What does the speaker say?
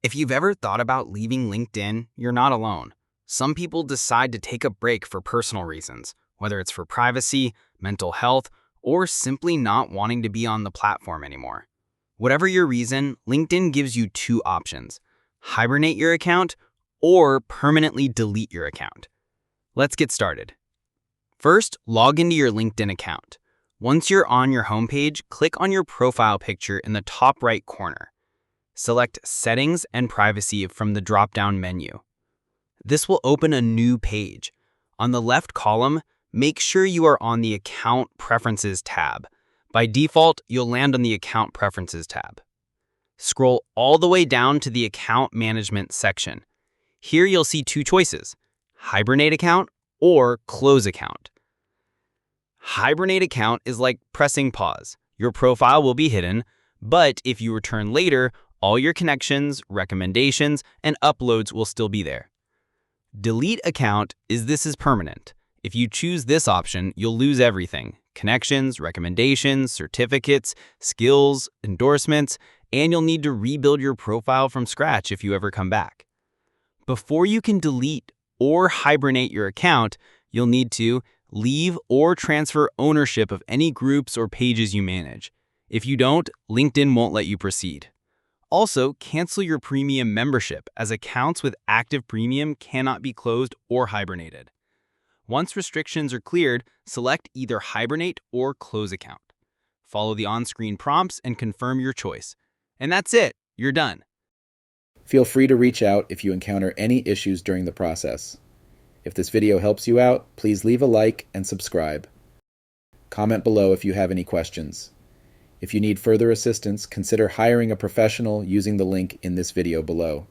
If you've ever thought about leaving LinkedIn, you're not alone. Some people decide to take a break for personal reasons, whether it's for privacy, mental health, or simply not wanting to be on the platform anymore. Whatever your reason, LinkedIn gives you two options: hibernate your account or permanently delete your account. Let's get started. First, log into your LinkedIn account. Once you're on your homepage, click on your profile picture in the top right corner. Select Settings and Privacy from the drop-down menu. This will open a new page. On the left column, make sure you are on the Account Preferences tab. By default, you'll land on the Account Preferences tab. Scroll all the way down to the Account Management section. Here you'll see two choices: Hibernate Account or Close Account. Hibernate Account is like pressing pause. Your profile will be hidden, but if you return later, all your connections, recommendations, and uploads will still be there. Delete Account is permanent. If you choose this option, you'll lose everything: connections, recommendations, certificates, skills, endorsements, and you'll need to rebuild your profile from scratch if you ever come back. Before you can delete or hibernate your account, you'll need to leave or transfer ownership of any groups or pages you manage. If you don't, LinkedIn won't let you proceed. Also, cancel your premium membership, as accounts with active premium cannot be closed or hibernated. Once restrictions are cleared, select either hibernate or close account. Follow the on-screen prompts and confirm your choice. And that's it, you're done. Feel free to reach out if you encounter any issues during the process. If this video helps you out, please leave a like and subscribe. Comment below if you have any questions. If you need further assistance, consider hiring a professional using the link in this video below.